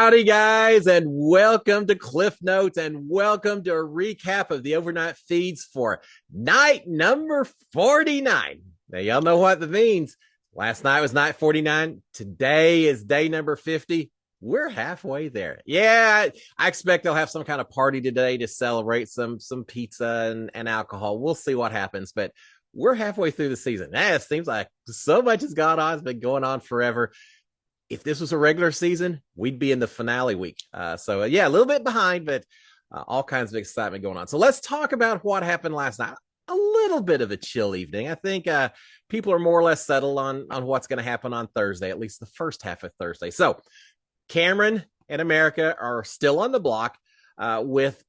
Howdy, guys, and welcome to Cliff Notes, and welcome to a recap of the overnight feeds for night number 49. Now, y'all know what that means. Last night was night 49. Today is day number 50. We're halfway there. Yeah, I expect they'll have some kind of party today to celebrate some pizza and alcohol. We'll see what happens, but we're halfway through the season. It seems like so much has gone on. It's been going on forever. If this was a regular season, we'd be in the finale week. Yeah, a little bit behind, but all kinds of excitement going on. So let's talk about what happened last night. A little bit of a chill evening. I think people are more or less settled on what's going to happen on Thursday, at least the first half of Thursday. So Cameron and America are still on the block with,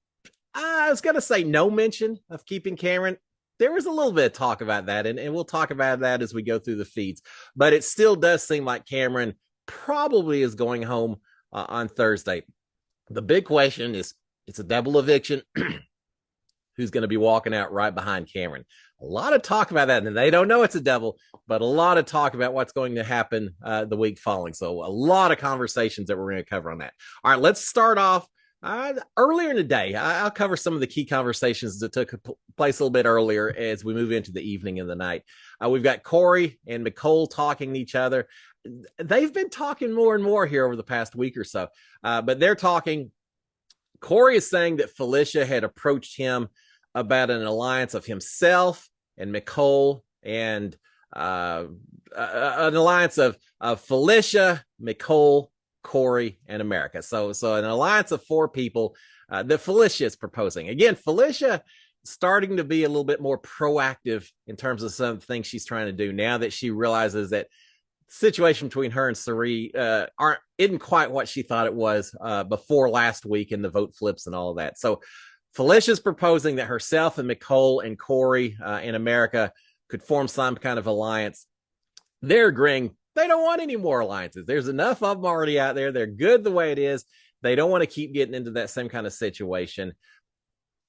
I was going to say, no mention of keeping Cameron. There was a little bit of talk about that, and we'll talk about that as we go through the feeds. But it still does seem like Cameron probably is going home on Thursday. The big question is, it's a double eviction. Who's going to be walking out right behind Cameron? A lot of talk about that, and they don't know it's a double, but a lot of talk about what's going to happen the week following. So a lot of conversations that we're going to cover on that. All right, let's start off earlier in the day. I'll cover some of the key conversations that took place a little bit earlier as we move into the evening and the night. We've got Corey and Nicole talking to each other. They've been talking more and more here over the past week or so, but they're talking. Corey is saying that Felicia had approached him about an alliance of himself and Nicole, and an alliance of Felicia, Nicole, Corey, and America. So an alliance of four people that Felicia is proposing. Again, Felicia starting to be a little bit more proactive in terms of some of the things she's trying to do now that she realizes that situation between her and Sari isn't quite what she thought it was before last week and the vote flips and all of that. So Felicia's proposing that herself and Nicole and Corey in America could form some kind of alliance. They're agreeing they don't want any more alliances. There's enough of them already out there. They're good the way it is. They don't want to keep getting into that same kind of situation.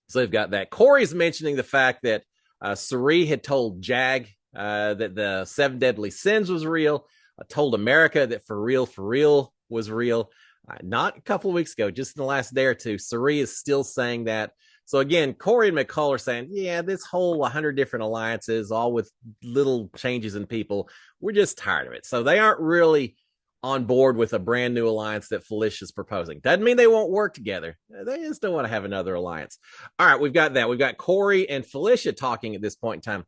So they've got that. Corey's mentioning the fact that Sari had told Jag that the 7 deadly sins was real. Told America that for real was real. Not a couple of weeks ago, just in the last day or two. Sari is still saying that. So again, Corey and McCall are saying, yeah, this whole 100 different alliances, all with little changes in people, we're just tired of it. So they aren't really on board with a brand new alliance that Felicia's proposing. Doesn't mean they won't work together. They just don't want to have another alliance. All right, we've got that. We've got Corey and Felicia talking at this point in time.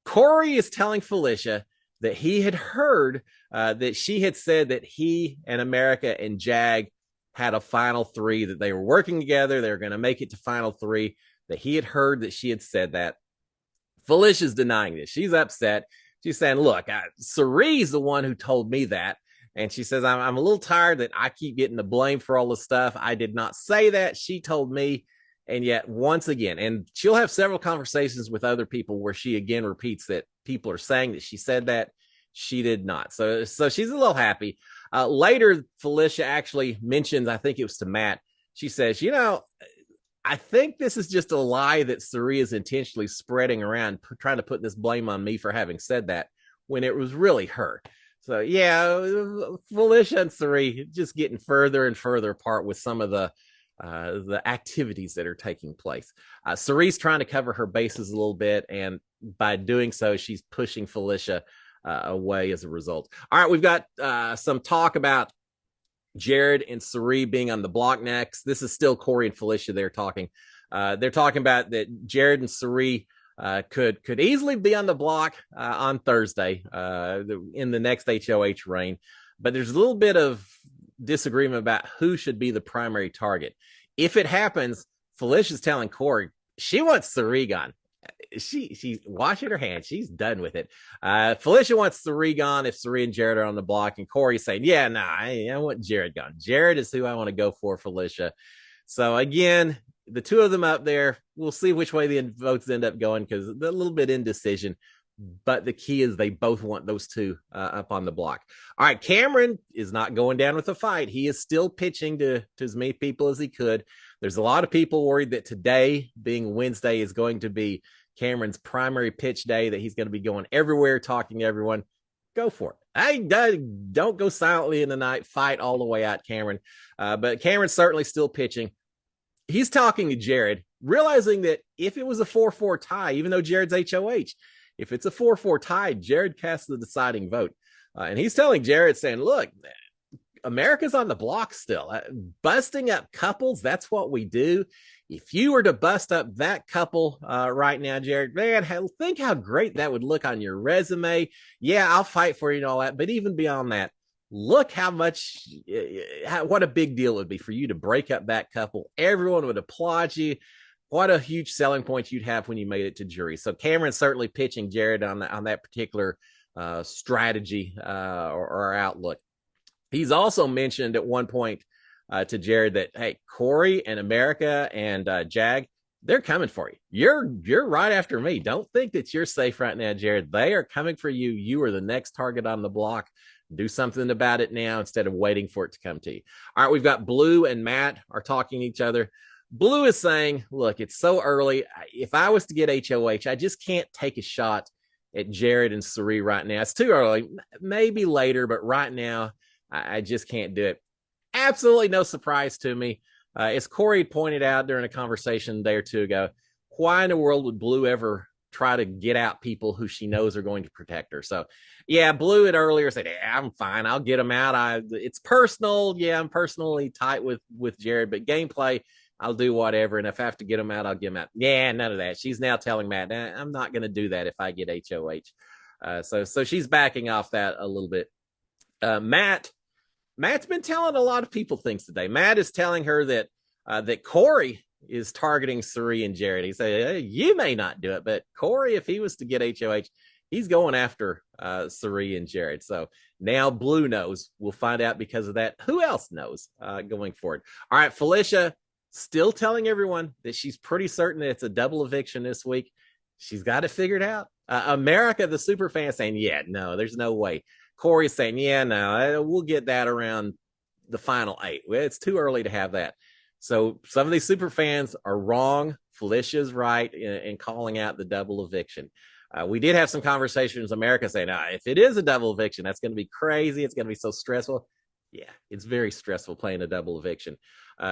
Corey is telling Felicia that he had heard that she had said that he and America and Jag had a final 3, that they were working together. They were going to make it to final 3, that he had heard that she had said that. Felicia's denying this. She's upset. She's saying, look, Sari's the one who told me that. And she says, I'm a little tired that I keep getting the blame for all this stuff. I did not say that. She told me. And yet, once again, and she'll have several conversations with other people where she again repeats that people are saying that she said that. She did not. So she's a little happy. Later, Felicia actually mentions, I think it was to Matt, she says, I think this is just a lie that Sari is intentionally spreading around, trying to put this blame on me for having said that, when it was really her. So, yeah, Felicia and Sari just getting further and further apart with some of the activities that are taking place. Sari's trying to cover her bases a little bit, and by doing so, she's pushing Felicia away as a result. All right, we've got some talk about Jared and Sari being on the block next. This is still Corey and Felicia. They're talking about that Jared and Sari could easily be on the block on Thursday in the next HOH reign, but there's a little bit of disagreement about who should be the primary target. If it happens, Felicia's telling Corey she wants Sari gone. She's washing her hands. She's done with it. Felicia wants Sari gone if Sari and Jared are on the block, and Corey's saying, yeah, I want Jared gone. Jared is who I want to go for, Felicia. So again, the two of them up there, we'll see which way the votes end up going, because they're a little bit indecision. But the key is they both want those two up on the block. All right, Cameron is not going down with a fight. He is still pitching to as many people as he could. There's a lot of people worried that today, being Wednesday, is going to be Cameron's primary pitch day, that he's going to be going everywhere, talking to everyone. Go for it. Hey, don't go silently in the night. Fight all the way out, Cameron. But Cameron's certainly still pitching. He's talking to Jared, realizing that if it was a 4-4 tie, even though Jared's HOH, if it's a 4-4 tie, Jared casts the deciding vote. And he's telling Jared, saying, look, America's on the block still. Busting up couples, that's what we do. If you were to bust up that couple right now, Jared, man, think how great that would look on your resume. Yeah, I'll fight for you and all that. But even beyond that, look how much, what a big deal it would be for you to break up that couple. Everyone would applaud you. What a huge selling point you'd have when you made it to jury. So Cameron's certainly pitching Jared on that particular strategy or outlook. He's also mentioned at one point to Jared that, hey, Corey and America and Jag, they're coming for you. You're right after me. Don't think that you're safe right now, Jared. They are coming for you. You are the next target on the block. Do something about it now instead of waiting for it to come to you. All right, we've got Blue and Matt are talking to each other. Blue is saying, look, it's so early. If I was to get HOH, I just can't take a shot at Jared and Sari right now. It's too early. Maybe later, but right now, I just can't do it. Absolutely no surprise to me. As Corey pointed out during a conversation a day or two ago, why in the world would Blue ever try to get out people who she knows are going to protect her? So, yeah, Blue had earlier said, yeah, I'm fine. I'll get them out. It's personal. Yeah, I'm personally tight with Jared, but gameplay, I'll do whatever. And if I have to get them out, I'll get them out. Yeah, none of that. She's now telling Matt, I'm not going to do that if I get HOH. So she's backing off that a little bit. Matt's been telling a lot of people things today. Matt is telling her that Corey is targeting Sari and Jared. He said, hey, you may not do it, but Corey, if he was to get HOH, he's going after Sari and Jared. So now Blue knows. We'll find out because of that. Who else knows going forward? All right, Felicia still telling everyone that she's pretty certain that it's a double eviction this week. She's got it figured out. America, the super fan, saying, yeah, no, there's no way. Corey's saying, yeah, no, we'll get that around the final 8. It's too early to have that. So some of these super fans are wrong. Felicia's right in calling out the double eviction. We did have some conversations, America saying, if it is a double eviction, that's going to be crazy. It's going to be so stressful. Yeah, it's very stressful playing a double eviction.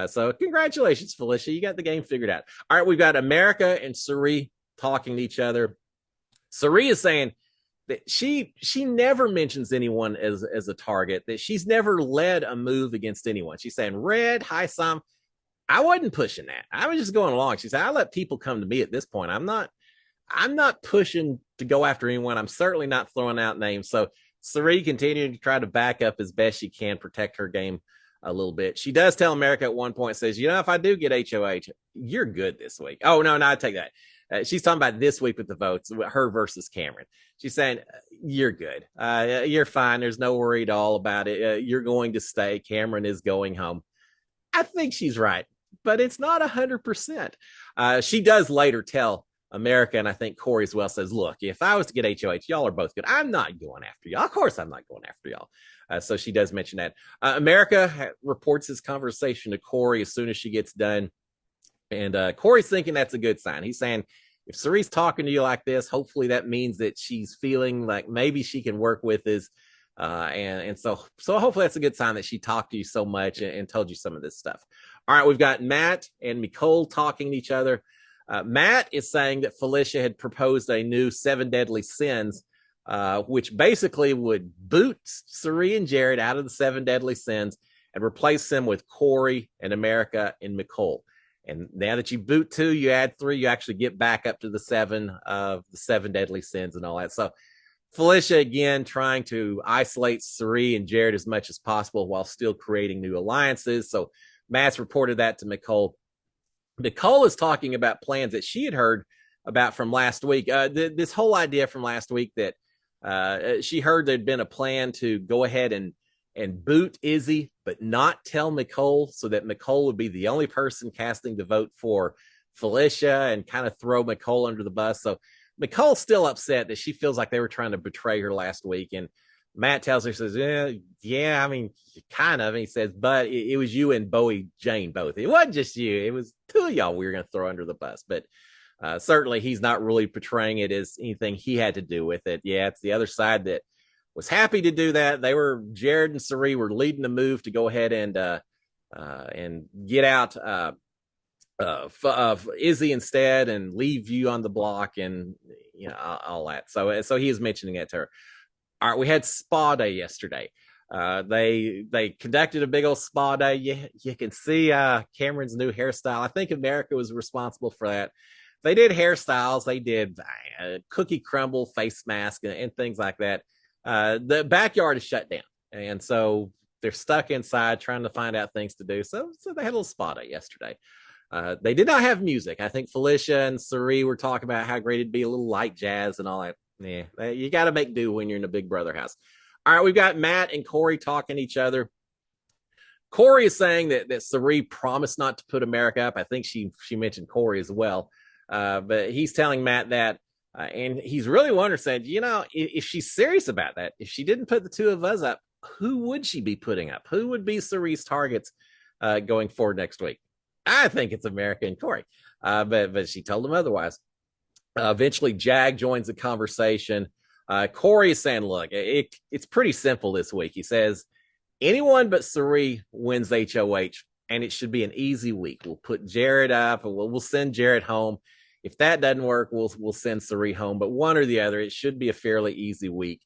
So congratulations, Felicia. You got the game figured out. All right, we've got America and Sari talking to each other. Sari is saying that she never mentions anyone as a target, that she's never led a move against anyone. She's saying, Red, hi, Sam. I wasn't pushing that. I was just going along. She said, I let people come to me at this point. I'm not pushing to go after anyone. I'm certainly not throwing out names. So Sari continued to try to back up as best she can, protect her game a little bit. She does tell America at one point, says, if I do get HOH, you're good this week. Oh, no, I take that. She's talking about this week with the votes, her versus Cameron. She's saying, you're good. You're fine. There's no worry at all about it. You're going to stay. Cameron is going home. I think she's right, but it's not 100%. She does later tell America, and I think Corey as well, says, look, if I was to get HOH, y'all are both good. I'm not going after y'all. Of course I'm not going after y'all. So she does mention that. America reports this conversation to Corey as soon as she gets done. And Corey's thinking that's a good sign. He's saying, if Sari's talking to you like this, hopefully that means that she's feeling like maybe she can work with this. And so hopefully that's a good sign that she talked to you so much and told you some of this stuff. All right, we've got Matt and Nicole talking to each other. Matt is saying that Felicia had proposed a new 7 deadly sins, which basically would boot Sari and Jared out of the 7 deadly sins and replace them with Corey and America and Nicole. And now that you boot 2, you add 3, you actually get back up to the 7 of the 7 deadly sins and all that. So Felicia, again, trying to isolate Sari and Jared as much as possible while still creating new alliances. So Matt's reported that to Nicole. Nicole is talking about plans that she had heard about from last week. This whole idea from last week that she heard there'd been a plan to go ahead and boot Izzy, but not tell Nicole, so that Nicole would be the only person casting the vote for Felicia and kind of throw Nicole under the bus. So Nicole's still upset that she feels like they were trying to betray her last week. And Matt tells her, says, yeah, I mean, kind of. And he says, but it was you and Bowie Jane both. It wasn't just you. It was 2 of y'all we were going to throw under the bus. But certainly he's not really portraying it as anything he had to do with it. Yeah, it's the other side that was happy to do that. Jared and Cirie were leading the move to go ahead and get out Izzy instead and leave you on the block and all that. So he is mentioning that to her. All right, we had spa day yesterday. They conducted a big old spa day. You can see Cameron's new hairstyle. I think America was responsible for that. They did hairstyles. They did cookie crumble face mask and things like that. The backyard is shut down, and so they're stuck inside trying to find out things to do. So they had a little spa day yesterday. They did not have music. I think Felicia and Cirie were talking about how great it'd be a little light jazz and all that. Yeah, you got to make do when you're in a Big Brother house. All right, we've got Matt and Corey talking to each other. Corey is saying that Cirie promised not to put America up. I think she mentioned Corey as well. But he's telling Matt that, and he's really wondering, saying, if she's serious about that, if she didn't put the two of us up, who would she be putting up? Who would be Cirie's targets going forward next week? I think it's America and Corey, but she told him otherwise. Eventually, Jag joins the conversation. Corey is saying, look, it's pretty simple this week. He says, anyone but Cirie wins HOH, and it should be an easy week. We'll put Jared up, and we'll send Jared home. If that doesn't work, we'll send Cirie home. But one or the other, it should be a fairly easy week.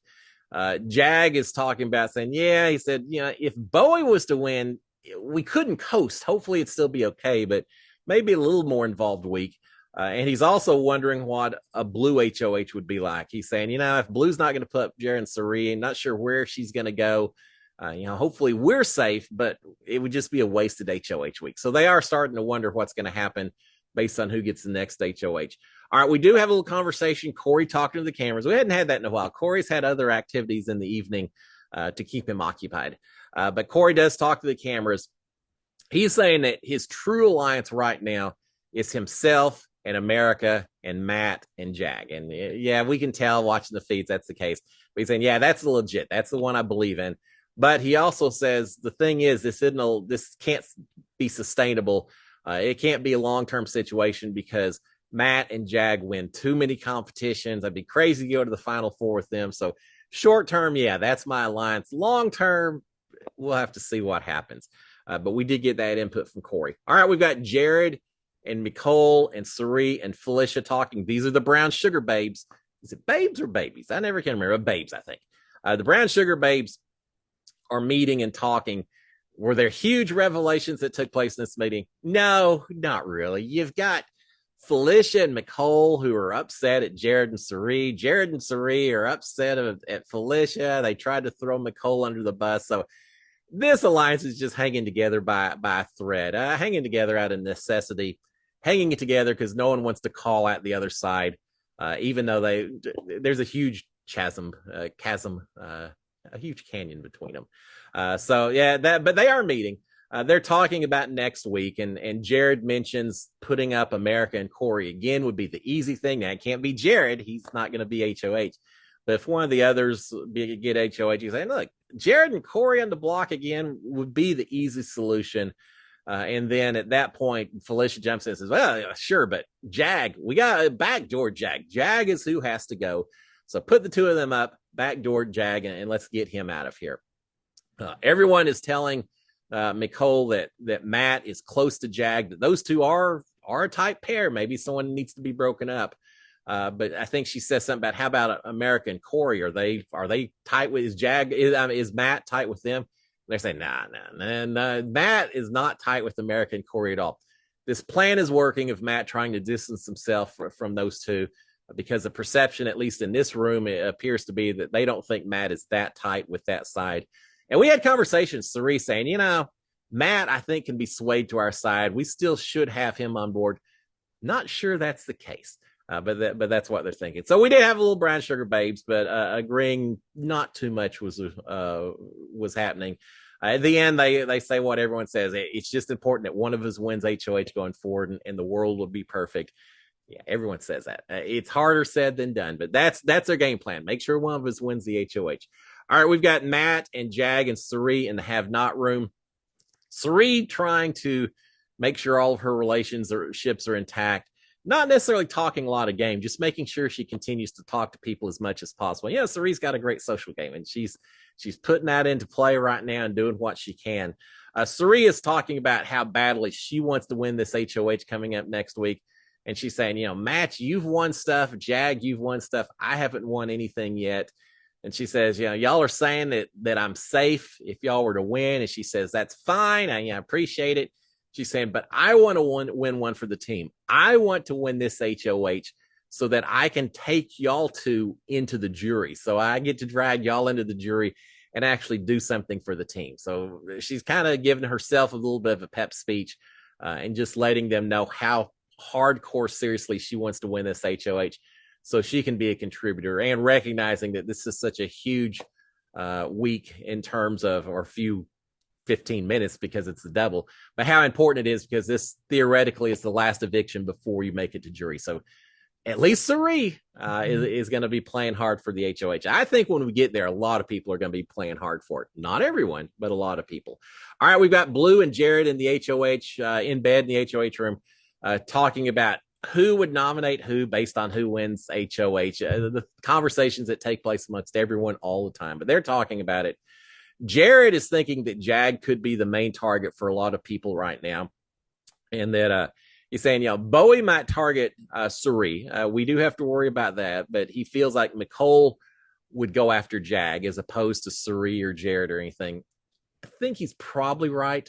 Jag is talking about saying, he said, if Bowie was to win, we couldn't coast. Hopefully, it'd still be okay, but maybe a little more involved week. And he's also wondering what a blue HOH would be like. He's saying, if Blue's not going to put up Jared and Cirie, not sure where she's going to go. Hopefully we're safe, but it would just be a wasted HOH week. So they are starting to wonder what's going to happen based on who gets the next HOH. All right, we do have a little conversation. Corey talking to the cameras. We hadn't had that in a while. Corey's had other activities in the evening to keep him occupied. But Corey does talk to the cameras. He's saying that his true alliance right now is himself and America and Matt and Jag. And we can tell watching the feeds that's the case. But he's saying, that's legit. That's the one I believe in. But he also says the thing is, this can't be sustainable. It can't be a long-term situation because Matt and Jag win too many competitions. I'd be crazy to go to the Final Four with them. So short-term, that's my alliance. Long-term, we'll have to see what happens. But we did get that input from Corey. All right, we've got Jared and Nicole and Cirie and Felicia talking. These are the brown sugar babes. Is it babes or babies? I never can remember. Babes, I think. The brown sugar babes are meeting and talking. Were there huge revelations that took place in this meeting? No, not really. You've got Felicia and Nicole who are upset at Jared and Cirie. Jared and Cirie are upset at Felicia. They tried to throw Nicole under the bus. So this alliance is just hanging together by a thread, hanging together out of necessity, hanging it together because no one wants to call out the other side, even though there's a huge chasm, a huge canyon between them. But they are meeting. They're talking about next week, and Jared mentions putting up America and Corey again would be the easy thing. Now, it can't be Jared. He's not going to be HOH. But if one of the others get HOH, he's saying, look, Jared and Corey on the block again would be the easy solution. And then at that point, Felicia jumps in and says, well, sure, but Jag, we got to backdoor Jag. Jag is who has to go. So put the two of them up, backdoor Jag, and let's get him out of here. Everyone is telling Nicole that Matt is close to Jag, that those two are a tight pair. Maybe someone needs to be broken up. But I think she says something about how about America and Corey? Are they tight with is Matt tight with them? They're saying, nah. Matt is not tight with America and Corey at all. This plan is working of Matt trying to distance himself from those two because the perception, at least in this room, it appears to be that they don't think Matt is that tight with that side. And we had conversations, Cirie saying, Matt, I think, can be swayed to our side. We still should have him on board. Not sure that's the case. But that's what they're thinking. So we did have a little brown sugar babes, but agreeing not too much was happening. At the end, they say what everyone says. It's just important that one of us wins HOH going forward, and the world will be perfect. Yeah, everyone says that. It's harder said than done, but that's their game plan. Make sure one of us wins the HOH. All right, we've got Matt and Jag and Cirie in the have-not room. Cirie trying to make sure all of her relationships are intact. not necessarily talking a lot of game, just making sure she continues to talk to people as much as possible. Yeah, Cerie's got a great social game, and she's putting that into play right now and doing what she can. Cirie is talking about how badly she wants to win this HOH coming up next week. And she's saying, Match, you've won stuff. Jag, you've won stuff. I haven't won anything yet. And she says, y'all are saying that I'm safe if y'all were to win. And she says, that's fine. I appreciate it. She's saying, but I want to win one for the team. I want to win this HOH so that I can take y'all two into the jury. So I get to drag y'all into the jury and actually do something for the team. So she's kind of giving herself a little bit of a pep speech and just letting them know how hardcore seriously she wants to win this HOH so she can be a contributor, and recognizing that this is such a huge week in terms of, or few 15 minutes because it's the double, but how important it is because this theoretically is the last eviction before you make it to jury. So at least Cirie is going to be playing hard for the HOH. I think when we get there, a lot of people are going to be playing hard for it. Not everyone, but a lot of people. All right, we've got Blue and Jared in the HOH, in bed in the HOH room, talking about who would nominate who based on who wins HOH. The conversations that take place amongst everyone all the time, but they're talking about it. Jared is thinking that Jag could be the main target for a lot of people right now, and that he's saying, Bowie might target Cirie. We do have to worry about that, but he feels like Nicole would go after Jag as opposed to Cirie or Jared or anything. I think he's probably right,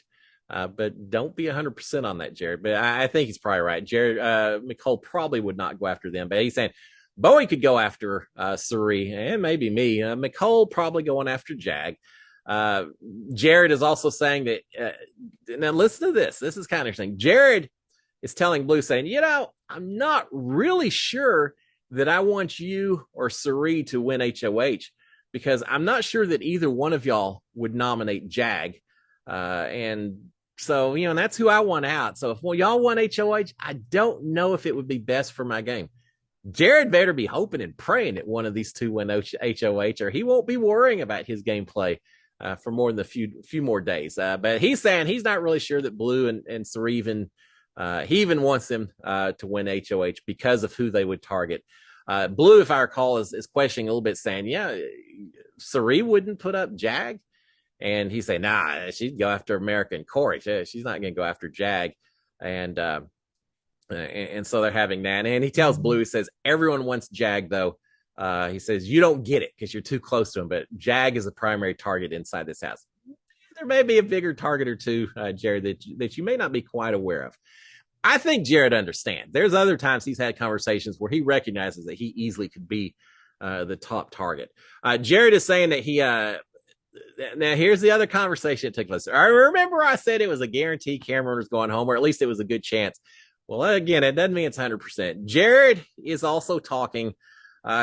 but don't be 100% on that, Jared. But I think he's probably right. Jared, Nicole probably would not go after them, but he's saying Bowie could go after Cirie and maybe me. Nicole probably going after Jag. Jared is also saying that, now listen to this. This is kind of interesting. Jared is telling Blue, saying, I'm not really sure that I want you or Cirie to win HOH because I'm not sure that either one of y'all would nominate Jag. And so, that's who I want out. So if y'all want HOH, I don't know if it would be best for my game. Jared better be hoping and praying that one of these two win HOH, or he won't be worrying about his gameplay for more than a few more days. But he's saying he's not really sure that Blue and Cirie he even wants them to win HOH because of who they would target. Blue, if I recall, is questioning a little bit, saying, Cirie wouldn't put up Jag. And he's saying, nah, she'd go after America and Corey. She's not going to go after Jag. And so they're having that. And he tells Blue, he says, everyone wants Jag, though. He says, you don't get it because you're too close to him, but Jag is a primary target inside this house. There may be a bigger target or two, Jared, that you may not be quite aware of. I think Jared understands. There's other times he's had conversations where he recognizes that he easily could be the top target. Jared is saying that he now here's the other conversation that took place. I remember I said it was a guarantee Cameron was going home, or at least it was a good chance. Well, again, it doesn't mean it's 100%. Jared is also talking,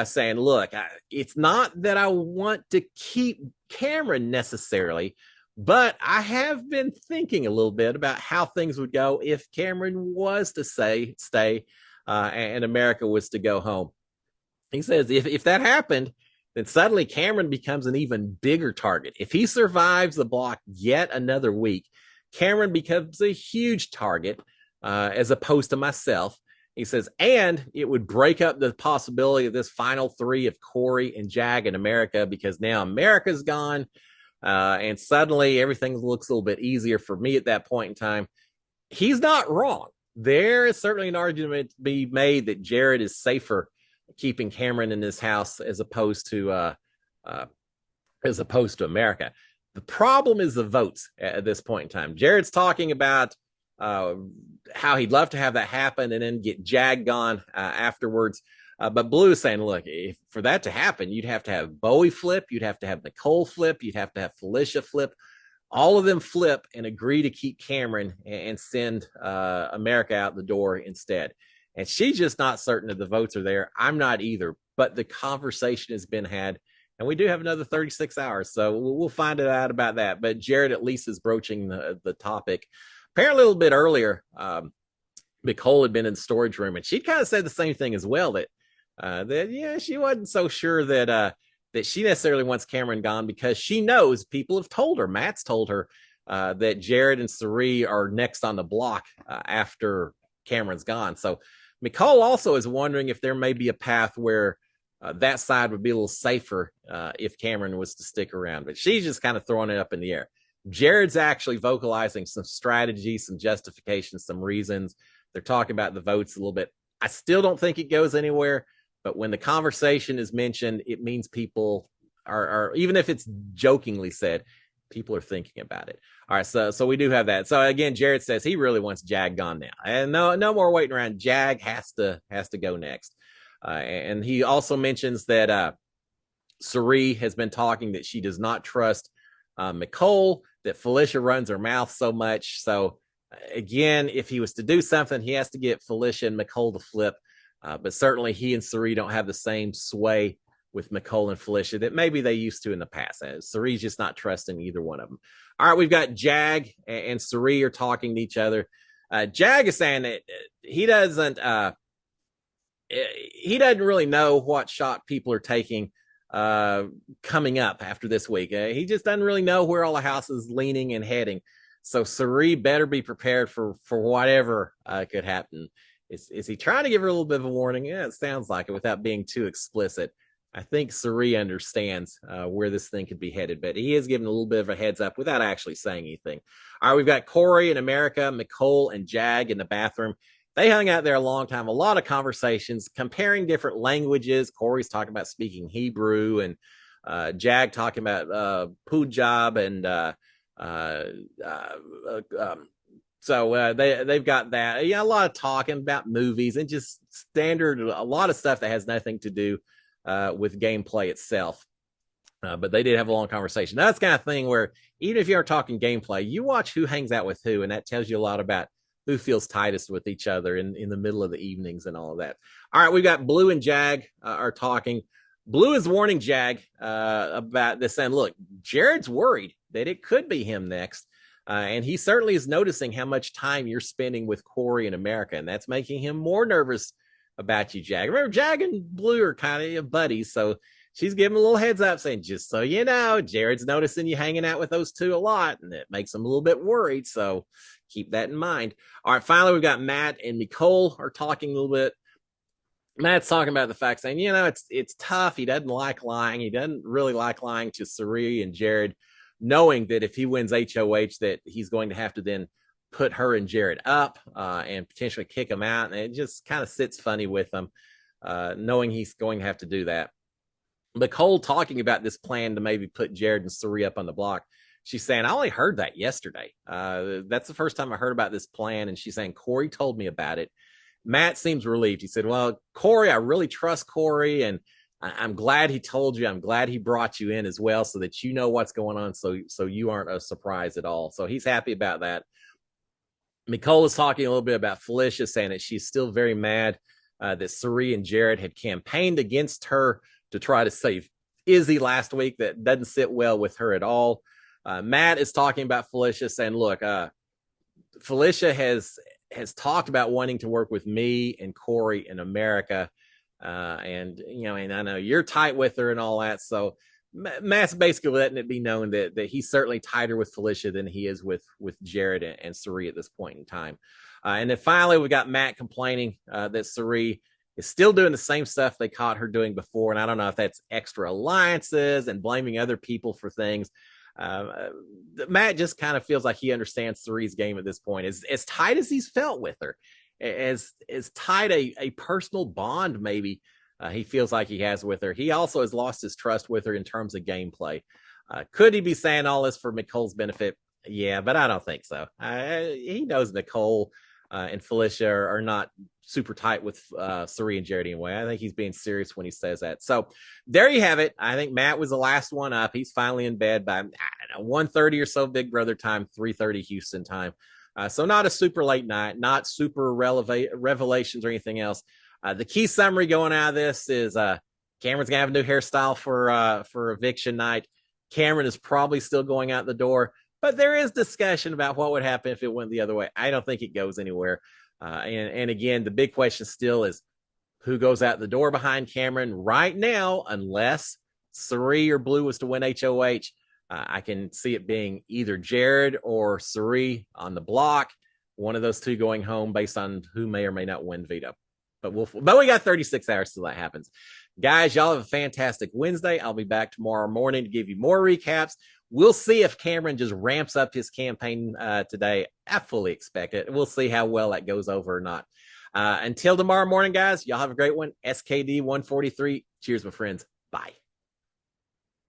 saying, look, it's not that I want to keep Cameron necessarily, but I have been thinking a little bit about how things would go if Cameron was to stay and America was to go home. He says if that happened, then suddenly Cameron becomes an even bigger target. If he survives the block yet another week, Cameron becomes a huge target as opposed to myself. He says, and it would break up the possibility of this final three of Corey and Jag and America, because now America's gone. And suddenly everything looks a little bit easier for me at that point in time. He's not wrong. There is certainly an argument to be made that Jared is safer keeping Cameron in his house as opposed to America. The problem is the votes at this point in time. Jared's talking about how he'd love to have that happen and then get Jag gone afterwards. But Blue is saying, look, if for that to happen, you'd have to have Bowie flip, you'd have to have Nicole flip, you'd have to have Felicia flip, all of them flip and agree to keep Cameron and send America out the door instead. And she's just not certain if the votes are there. I'm not either, but the conversation has been had, and we do have another 36 hours, so we'll find out about that. But Jared at least is broaching the topic. Apparently a little bit earlier, Nicole had been in the storage room, and she kind of said the same thing as well, that she wasn't so sure that she necessarily wants Cameron gone, because she knows people have told her, Matt's told her, that Jared and Cirie are next on the block after Cameron's gone. So Nicole also is wondering if there may be a path where that side would be a little safer if Cameron was to stick around, but she's just kind of throwing it up in the air. Jared's actually vocalizing some strategy, some justification, some reasons. They're talking about the votes a little bit. I still don't think it goes anywhere, but when the conversation is mentioned, it means people are even if it's jokingly said, people are thinking about it. All right, so we do have that. So again, Jared says he really wants Jag gone now, and no more waiting around. Jag has to go next. And he also mentions that Cirie has been talking that she does not trust Nicole, that Felicia runs her mouth so much. So again, if he was to do something, he has to get Felicia and Nicole to flip. But certainly he and Cirie don't have the same sway with Nicole and Felicia that maybe they used to in the past. Cirie's just not trusting either one of them. All right, we've got Jag and Cirie are talking to each other. Jag is saying that he doesn't really know what shot people are taking coming up after this week. He just doesn't really know where all the house is leaning and heading. So Cirie better be prepared for whatever could happen. Is he trying to give her a little bit of a warning? Yeah, it sounds like it without being too explicit. I think Cirie understands where this thing could be headed, but he is giving a little bit of a heads up without actually saying anything. All right, we've got Corey in America, Nicole and Jag in the bathroom. They hung out there a long time, a lot of conversations, comparing different languages. Corey's talking about speaking Hebrew, and Jag talking about Punjab, and so they've got that. Yeah, a lot of talking about movies and just standard, a lot of stuff that has nothing to do with gameplay itself. But they did have a long conversation. That's the kind of thing where even if you aren't talking gameplay, you watch who hangs out with who, and that tells you a lot about who feels tightest with each other in the middle of the evenings and all of that. All right, we've got Blue and Jag are talking. Blue is warning Jag about this, saying, look, Jared's worried that it could be him next. And he certainly is noticing how much time you're spending with Corey in America, and that's making him more nervous about you, Jag. Remember, Jag and Blue are kind of buddies, so she's giving a little heads up, saying, just so you know, Jared's noticing you hanging out with those two a lot, and it makes him a little bit worried, so keep that in mind. All right, finally, we've got Matt and Nicole are talking a little bit. Matt's talking about the fact, saying, you know, it's tough. He doesn't like lying. He doesn't really like lying to Cirie and Jared, knowing that if he wins HOH, that he's going to have to then put her and Jared up and potentially kick him out. And it just kind of sits funny with him, knowing he's going to have to do that. Nicole talking about this plan to maybe put Jared and Cirie up on the block. She's saying, I only heard that yesterday. That's the first time I heard about this plan. And she's saying, Corey told me about it. Matt seems relieved. He said, well, Corey, I really trust Corey, and I'm glad he told you. I'm glad he brought you in as well, so that you know what's going on, so you aren't a surprise at all. So he's happy about that. Nicole is talking a little bit about Felicia, saying that she's still very mad that Cirie and Jared had campaigned against her to try to save Izzy last week. That doesn't sit well with her at all. Matt is talking about Felicia, saying, look, Felicia has talked about wanting to work with me and Corey in America. And, you know, and I know you're tight with her and all that. So Matt's basically letting it be known that he's certainly tighter with Felicia than he is with Jared and Cirie at this point in time. And then finally, we got Matt complaining that Cirie is still doing the same stuff they caught her doing before. And I don't know if that's extra alliances and blaming other people for things. Matt just kind of feels like he understands Cirie's game at this point. As tight as he's felt with her, as tight a personal bond maybe he feels like he has with her. He also has lost his trust with her in terms of gameplay. Could he be saying all this for Nicole's benefit? Yeah, but I don't think so. He knows Nicole and Felicia are not super tight with Cirie and Jared anyway. I think he's being serious when he says that. So there you have it. I think Matt was the last one up. He's finally in bed by, I don't know, 1:30 or so Big Brother time, 3:30 Houston time. So not a super late night, not super revelations or anything else. The key summary going out of this is Cameron's gonna have a new hairstyle for eviction night. Cameron is probably still going out the door, but there is discussion about what would happen if it went the other way. I don't think it goes anywhere. And again, the big question still is who goes out the door behind Cameron right now, unless Cirie or Blue was to win HOH. I can see it being either Jared or Cirie on the block, one of those two going home based on who may or may not win veto. but we got 36 hours till that happens. Guys, y'all have a fantastic Wednesday. I'll be back tomorrow morning to give you more recaps. We'll see if Cameron just ramps up his campaign today. I fully expect it. We'll see how well that goes over or not. Until tomorrow morning, guys, y'all have a great one. SKD 143. Cheers, my friends. Bye.